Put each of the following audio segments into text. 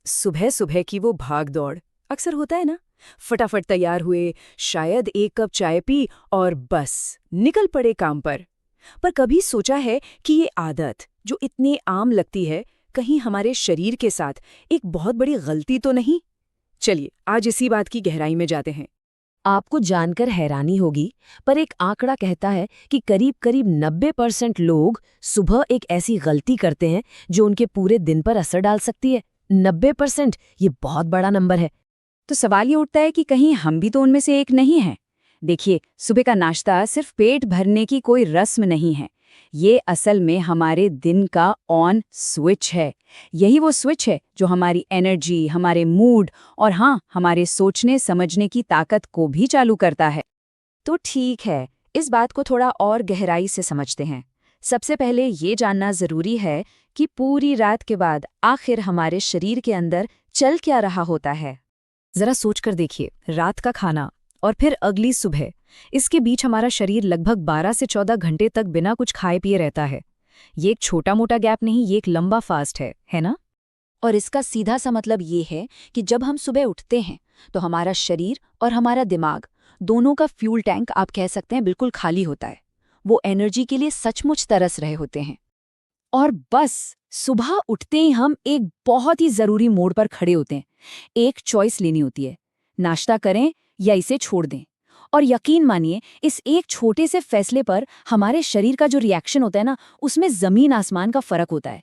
सुबह सुबह की वो भाग दौड़ अक्सर होता है ना। फटाफट तैयार हुए, शायद एक कप चाय पी और बस निकल पड़े काम पर कभी सोचा है कि ये आदत जो इतनी आम लगती है, कहीं हमारे शरीर के साथ एक बहुत बड़ी गलती तो नहीं? चलिए आज इसी बात की गहराई में जाते हैं। आपको जानकर हैरानी होगी, पर एक आंकड़ा कहता है कि करीब करीब 90% लोग सुबह एक ऐसी गलती करते हैं जो उनके पूरे दिन पर असर डाल सकती है। 90%, ये बहुत बड़ा नंबर है। तो सवाल ये उठता है कि कहीं हम भी तो उनमें से एक नहीं हैं। देखिए, सुबह का नाश्ता सिर्फ पेट भरने की कोई रस्म नहीं है। ये असल में हमारे दिन का ऑन स्विच है। यही वो स्विच है जो हमारी एनर्जी, हमारे मूड और हाँ, हमारे सोचने समझने की ताकत को भी चालू करता है। तो ठीक है, इस बात को थोड़ा और गहराई से समझते हैं। सबसे पहले ये जानना जरूरी है कि पूरी रात के बाद आखिर हमारे शरीर के अंदर चल क्या रहा होता है। जरा सोचकर देखिए, रात का खाना और फिर अगली सुबह, इसके बीच हमारा शरीर लगभग 12 से 14 घंटे तक बिना कुछ खाए पिए रहता है। ये एक छोटा मोटा गैप नहीं, ये एक लंबा फास्ट है ना? और इसका सीधा सा मतलब ये है कि जब हम सुबह उठते हैं तो हमारा शरीर और हमारा दिमाग दोनों का फ्यूल टैंक आप कह सकते हैं बिल्कुल खाली होता है। वो एनर्जी के लिए सचमुच तरस रहे होते हैं। और बस सुबह उठते ही हम एक बहुत ही जरूरी मोड़ पर खड़े होते हैं। एक चॉइस लेनी होती है, नाश्ता करें या इसे छोड़ दें। और यकीन मानिए, इस एक छोटे से फैसले पर हमारे शरीर का जो रिएक्शन होता है ना, उसमें जमीन आसमान का फर्क होता है।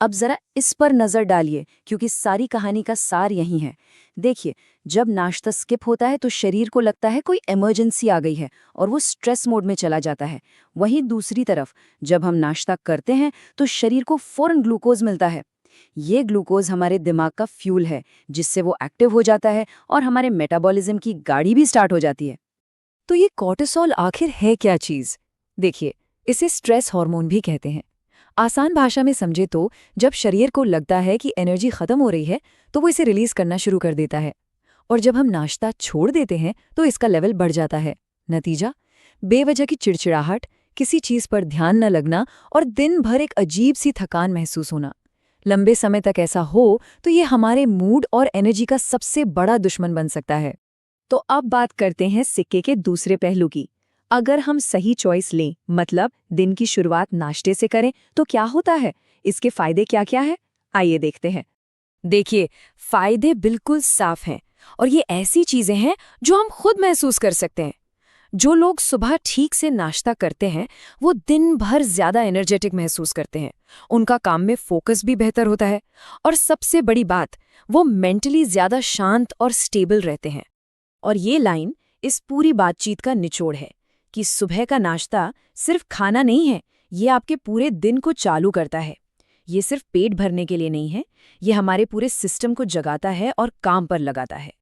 अब जरा इस पर नजर डालिए, क्योंकि सारी कहानी का सार यही है। देखिए, जब नाश्ता स्किप होता है तो शरीर को लगता है कोई इमरजेंसी आ गई है और वो स्ट्रेस मोड में चला जाता है। वहीं दूसरी तरफ जब हम नाश्ता करते हैं तो शरीर को फौरन ग्लूकोज मिलता है। ये ग्लूकोज हमारे दिमाग का फ्यूल है, जिससे वो एक्टिव हो जाता है और हमारे मेटाबॉलिज्म की गाड़ी भी स्टार्ट हो जाती है। तो ये कॉर्टिसोल आखिर है क्या चीज? देखिए, इसे स्ट्रेस हार्मोन भी कहते हैं। आसान भाषा में समझे तो जब शरीर को लगता है कि एनर्जी खत्म हो रही है, तो वो इसे रिलीज करना शुरू कर देता है। और जब हम नाश्ता छोड़ देते हैं तो इसका लेवल बढ़ जाता है। नतीजा, बेवजह की चिड़चिड़ाहट, किसी चीज पर ध्यान न लगना और दिन भर एक अजीब सी थकान महसूस होना। लंबे समय तक ऐसा हो तो ये हमारे मूड और एनर्जी का सबसे बड़ा दुश्मन बन सकता है। तो अब बात करते हैं सिक्के के दूसरे पहलू की। अगर हम सही चॉइस लें, मतलब दिन की शुरुआत नाश्ते से करें, तो क्या होता है? इसके फायदे क्या क्या है? आइए देखते हैं। देखिए, फायदे बिल्कुल साफ हैं और ये ऐसी चीजें हैं जो हम खुद महसूस कर सकते हैं। जो लोग सुबह ठीक से नाश्ता करते हैं, वो दिन भर ज्यादा एनर्जेटिक महसूस करते हैं। उनका काम में फोकस भी बेहतर होता है और सबसे बड़ी बात, वो मेंटली ज्यादा शांत और स्टेबल रहते हैं। और ये लाइन इस पूरी बातचीत का निचोड़ है कि सुबह का नाश्ता सिर्फ खाना नहीं है, ये आपके पूरे दिन को चालू करता है। ये सिर्फ पेट भरने के लिए नहीं है, ये हमारे पूरे सिस्टम को जगाता है और काम पर लगाता है।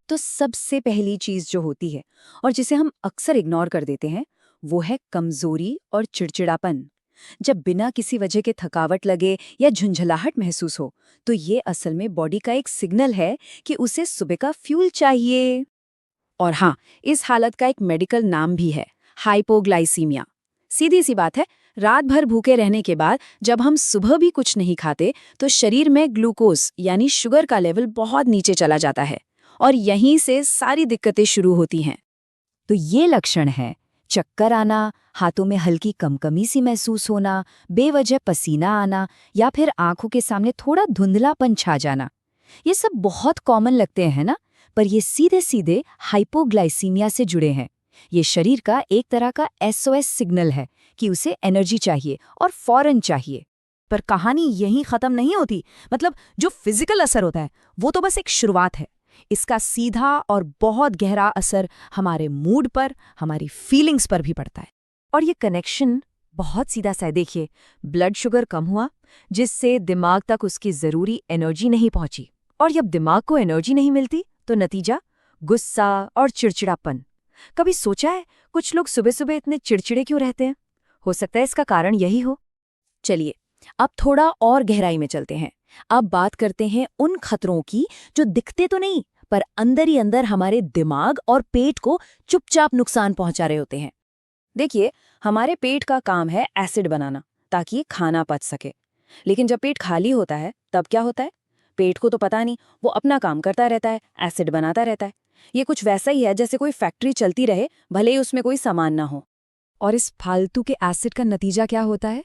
तो सबसे पहली चीज जो होती है और जिसे हम अक्सर इग्नोर कर देते हैं, वो है कमजोरी और चिड़चिड़ापन। जब बिना किसी वजह के थकावट लगे या झुंझलाहट महसूस हो, तो ये असल में बॉडी का एक सिग्नल है कि उसे सुबह का फ्यूल चाहिए। और हाँ, इस हालत का एक मेडिकल नाम भी है, हाइपोग्लाइसीमिया। सीधी सी बात है, रात भर भूखे रहने के बाद जब हम सुबह भी कुछ नहीं खाते तो शरीर में ग्लूकोज यानी शुगर का लेवल बहुत नीचे चला जाता है और यहीं से सारी दिक्कतें शुरू होती हैं। तो ये लक्षण है चक्कर आना, हाथों में हल्की कमकमी सी महसूस होना, बेवजह पसीना आना या फिर आंखों के सामने थोड़ा धुंधलापन छा जाना। ये सब बहुत कॉमन लगते हैं ना, पर ये सीधे सीधे हाइपोग्लाइसीमिया से जुड़े हैं। ये शरीर का एक तरह का एसओएस सिग्नल है कि उसे एनर्जी चाहिए और फौरन चाहिए। पर कहानी यहीं खत्म नहीं होती। मतलब जो फिजिकल असर होता है वो तो बस एक शुरुआत है। इसका सीधा और बहुत गहरा असर हमारे मूड पर, हमारी फीलिंग्स पर भी पड़ता है। और ये कनेक्शन बहुत सीधा सा है। देखिए, ब्लड शुगर कम हुआ, जिससे दिमाग तक उसकी जरूरी एनर्जी नहीं पहुंची, और जब दिमाग को एनर्जी नहीं मिलती तो नतीजा गुस्सा और चिड़चिड़ापन। कभी सोचा है कुछ लोग सुबह सुबह इतने चिड़चिड़े क्यों रहते हैं? हो सकता है इसका कारण यही हो। चलिए, अब थोड़ा और गहराई में चलते हैं। अब बात करते हैं उन खतरों की जो दिखते तो नहीं, पर अंदर ही अंदर हमारे दिमाग और पेट को चुपचाप नुकसान पहुंचा रहे होते हैं। देखिए, हमारे पेट का काम है एसिड बनाना ताकि खाना पच सके। लेकिन जब पेट खाली होता है तब क्या होता है? पेट को तो पता नहीं, वो अपना काम करता रहता है, एसिड बनाता रहता है। ये कुछ वैसा ही है जैसे कोई फैक्ट्री चलती रहे, भले ही उसमें कोई सामान ना हो। और इस फालतू के एसिड का नतीजा क्या होता है?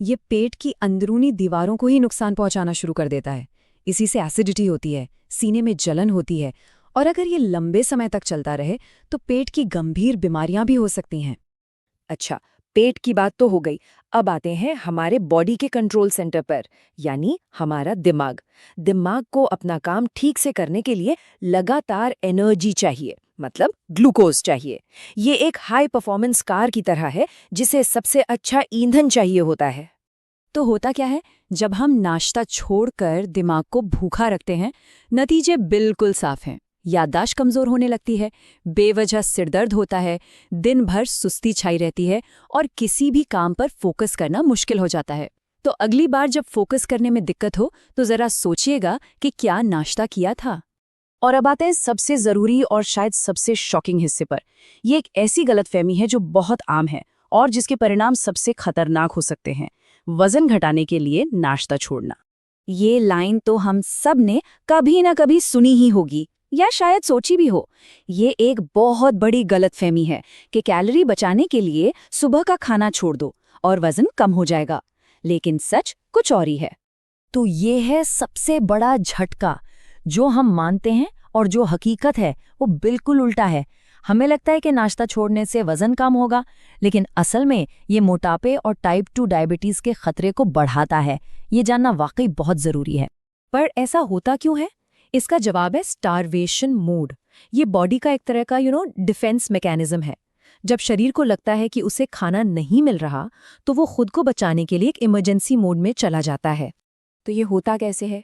ये पेट की अंदरूनी दीवारों को ही नुकसान पहुंचाना शुरू कर देता है। इसी से एसिडिटी होती है, सीने में जलन होती है, और अगर ये लंबे समय तक चलता रहे तो पेट की गंभीर बीमारियां भी हो सकती हैं। अच्छा, पेट की बात तो हो गई। अब आते हैं हमारे बॉडी के कंट्रोल सेंटर पर, यानी हमारा दिमाग। दिमाग को अपना काम ठीक से करने के लिए लगातार एनर्जी चाहिए, मतलब ग्लूकोज चाहिए। ये एक हाई परफॉर्मेंस कार की तरह है जिसे सबसे अच्छा ईंधन चाहिए होता है। तो होता क्या है, जब हम नाश्ता छोड़कर दिमाग को भूखा रखते हैं, नतीजे बिल्कुल साफ हैं। याददाश्त कमजोर होने लगती है, बेवजह सिरदर्द होता है, दिन भर सुस्ती छाई रहती है और किसी भी काम पर फोकस करना मुश्किल हो जाता है। तो अगली बार जब फोकस करने में दिक्कत हो तो जरा सोचिएगा कि क्या नाश्ता किया था। और अब आते हैं सबसे जरूरी और शायद सबसे शॉकिंग हिस्से पर। ये एक ऐसी गलतफहमी है जो बहुत आम है और जिसके परिणाम सबसे खतरनाक हो सकते हैं। वजन घटाने के लिए नाश्ता छोड़ना। ये लाइन तो हम सब ने कभी ना कभी सुनी ही होगी या शायद सोची भी हो। ये एक बहुत बड़ी गलतफहमी है कि कैलोरी बचाने के लिए सुबह का खाना छोड़ दो और वजन कम हो जाएगा, लेकिन सच कुछ और ही है। तो ये है सबसे बड़ा झटका। जो हम मानते हैं और जो हकीकत है वो बिल्कुल उल्टा है। हमें लगता है कि नाश्ता छोड़ने से वजन कम होगा, लेकिन असल में ये मोटापे और टाइप 2 डायबिटीज के खतरे को बढ़ाता है। ये जानना वाकई बहुत जरूरी है। पर ऐसा होता क्यों है? इसका जवाब है स्टारवेशन मोड। ये बॉडी का एक तरह का डिफेंस मैकेनिज्म है। जब शरीर को लगता है कि उसे खाना नहीं मिल रहा तो वो खुद को बचाने के लिए एक इमरजेंसी मोड में चला जाता है। तो ये होता कैसे है?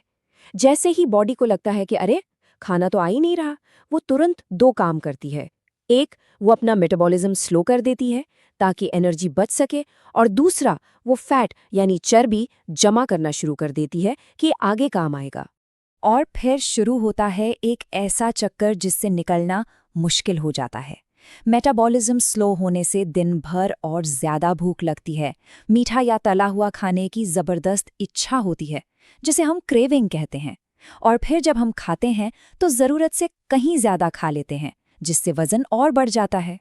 जैसे ही बॉडी को लगता है कि अरे खाना तो आ ही नहीं रहा, वो तुरंत दो काम करती है। एक, वो अपना मेटाबॉलिज्म स्लो कर देती है ताकि एनर्जी बच सके, और दूसरा, वो फैट यानी चर्बी जमा करना शुरू कर देती है कि आगे काम आएगा। और फिर शुरू होता है एक ऐसा चक्कर जिससे निकलना मुश्किल हो जाता है। मेटाबॉलिज्म स्लो होने से दिन भर और ज्यादा भूख लगती है। मीठा या तला हुआ खाने की जबरदस्त इच्छा होती है, जिसे हम क्रेविंग कहते हैं। और फिर जब हम खाते हैं तो जरूरत से कहीं ज्यादा खा लेते हैं, जिससे वजन और बढ़ जाता है।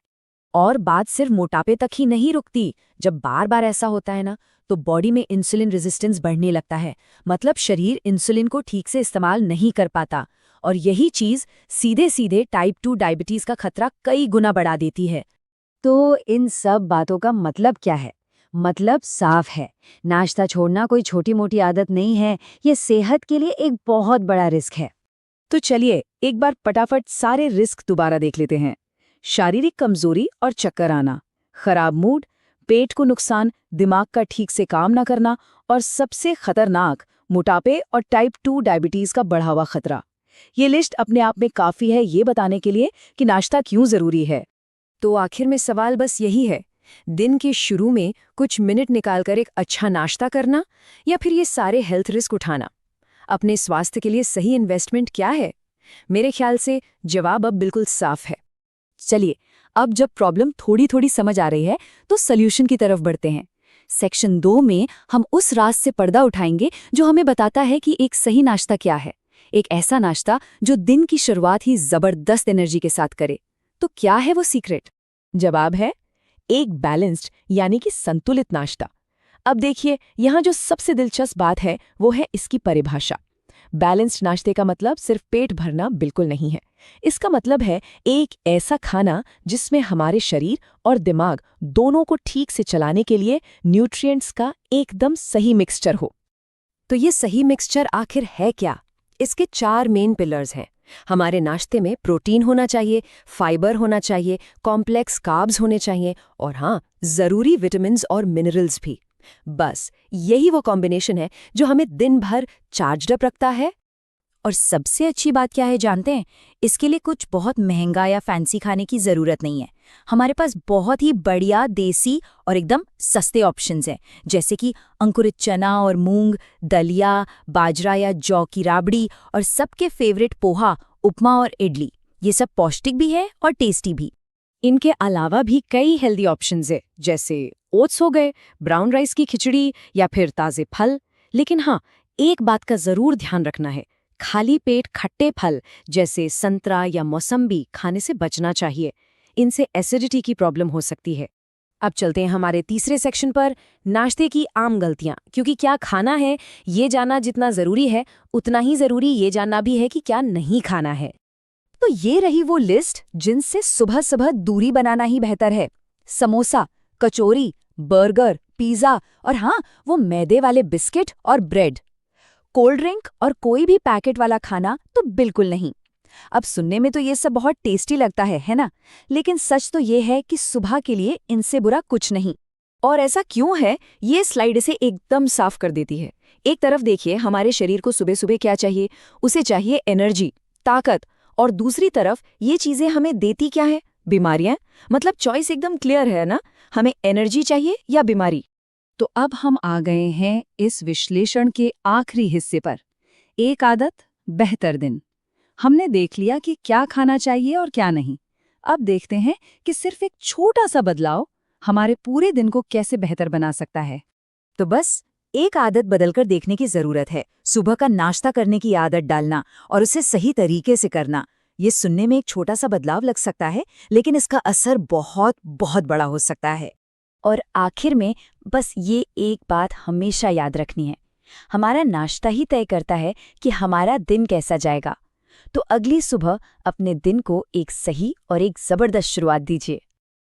और बात सिर्फ मोटापे तक ही नहीं रुकती। जब बार बार ऐसा होता है ना, तो बॉडी में इंसुलिन रेजिस्टेंस बढ़ने लगता है। मतलब शरीर इंसुलिन को ठीक से इस्तेमाल नहीं कर पाता, और यही चीज सीधे सीधे टाइप 2 डायबिटीज का खतरा कई गुना बढ़ा देती है। तो इन सब बातों का मतलब क्या है? मतलब साफ है, नाश्ता छोड़ना कोई छोटी मोटी आदत नहीं है, ये सेहत के लिए एक बहुत बड़ा रिस्क है। तो चलिए एक बार फटाफट सारे रिस्क दोबारा देख लेते हैं। शारीरिक कमजोरी और चक्कर आना, खराब मूड, पेट को नुकसान, दिमाग का ठीक से काम न करना, और सबसे खतरनाक मोटापे और टाइप 2 डायबिटीज का बढ़ा हुआ खतरा। ये लिस्ट अपने आप में काफी है ये बताने के लिए कि नाश्ता क्यों जरूरी है। तो आखिर में सवाल बस यही है, दिन के शुरू में कुछ मिनट निकालकर एक अच्छा नाश्ता करना या फिर ये सारे हेल्थ रिस्क उठाना? अपने स्वास्थ्य के लिए सही इन्वेस्टमेंट क्या है? मेरे ख्याल से जवाब अब बिल्कुल साफ है। चलिए, अब जब प्रॉब्लम थोड़ी थोड़ी समझ आ रही है तो सॉल्यूशन की तरफ बढ़ते हैं। सेक्शन 2 में हम उस राज से पर्दा उठाएंगे जो हमें बताता है कि एक सही नाश्ता क्या है। एक ऐसा नाश्ता जो दिन की शुरुआत ही जबरदस्त एनर्जी के साथ करे। तो क्या है वो सीक्रेट? जवाब है एक बैलेंस्ड यानी कि संतुलित नाश्ता। अब देखिए, यहाँ जो सबसे दिलचस्प बात है वो है इसकी परिभाषा। बैलेंस्ड नाश्ते का मतलब सिर्फ पेट भरना बिल्कुल नहीं है। इसका मतलब है एक ऐसा खाना जिसमें हमारे शरीर और दिमाग दोनों को ठीक से चलाने के लिए न्यूट्रिएंट्स का एकदम सही मिक्सचर हो। तो ये सही मिक्सचर आखिर है क्या? इसके 4 मेन पिलर्स हैं। हमारे नाश्ते में प्रोटीन होना चाहिए, फाइबर होना चाहिए, कॉम्प्लेक्स कार्ब्स होने चाहिए, और हाँ, जरूरी विटामिन्स और मिनरल्स भी। बस यही वो कॉम्बिनेशन है जो हमें दिन भर चार्ज्ड अप रखता है। और सबसे अच्छी बात क्या है जानते हैं? इसके लिए कुछ बहुत महंगा या फैंसी खाने की जरूरत नहीं है। हमारे पास बहुत ही बढ़िया देसी और एकदम सस्ते ऑप्शंस हैं, जैसे कि अंकुरित चना और मूंग, दलिया, बाजरा या जौ की राबड़ी, और सबके फेवरेट पोहा, उपमा और इडली। ये सब पौष्टिक भी है और टेस्टी भी। इनके अलावा भी कई हेल्दी ऑप्शंस है, जैसे ओट्स हो गए, ब्राउन राइस की खिचड़ी या फिर ताज़े फल। लेकिन हाँ, एक बात का जरूर ध्यान रखना है, खाली पेट खट्टे फल जैसे संतरा या मौसम्बी खाने से बचना चाहिए। इनसे एसिडिटी की प्रॉब्लम हो सकती है। अब चलते हैं हमारे तीसरे सेक्शन पर, नाश्ते की आम गलतियां। क्योंकि क्या खाना है ये जानना जितना ज़रूरी है, उतना ही ज़रूरी ये जानना भी है कि क्या नहीं खाना है। तो ये रही वो लिस्ट जिनसे सुबह सुबह दूरी बनाना ही बेहतर है। समोसा, कचौरी, बर्गर, पिज़्ज़ा और हाँ, वो मैदे वाले बिस्किट और ब्रेड। कोल्ड ड्रिंक और कोई भी पैकेट वाला खाना तो बिल्कुल नहीं। अब सुनने में तो ये सब बहुत टेस्टी लगता है ना? लेकिन सच तो ये है कि सुबह के लिए इनसे बुरा कुछ नहीं। और ऐसा क्यों है, ये स्लाइड इसे एकदम साफ कर देती है। एक तरफ देखिए, हमारे शरीर को सुबह सुबह क्या चाहिए? उसे चाहिए एनर्जी, ताकत। और दूसरी तरफ ये चीजें हमें देती क्या है? बीमारियां। मतलब चॉइस एकदम क्लियर है ना, हमें एनर्जी चाहिए या बीमारी। तो अब हम आ गए हैं इस विश्लेषण के आखिरी हिस्से पर। एक आदत, बेहतर दिन। हमने देख लिया कि क्या खाना चाहिए और क्या नहीं। अब देखते हैं कि सिर्फ एक छोटा सा बदलाव हमारे पूरे दिन को कैसे बेहतर बना सकता है। तो बस एक आदत बदलकर देखने की जरूरत है। सुबह का नाश्ता करने की आदत डालना और उसे सही तरीके से करना। ये सुनने में एक छोटा सा बदलाव लग सकता है, लेकिन इसका असर बहुत बहुत बड़ा हो सकता है। और आखिर में बस ये एक बात हमेशा याद रखनी है, हमारा नाश्ता ही तय करता है कि हमारा दिन कैसा जाएगा। तो अगली सुबह अपने दिन को एक सही और एक जबरदस्त शुरुआत दीजिए।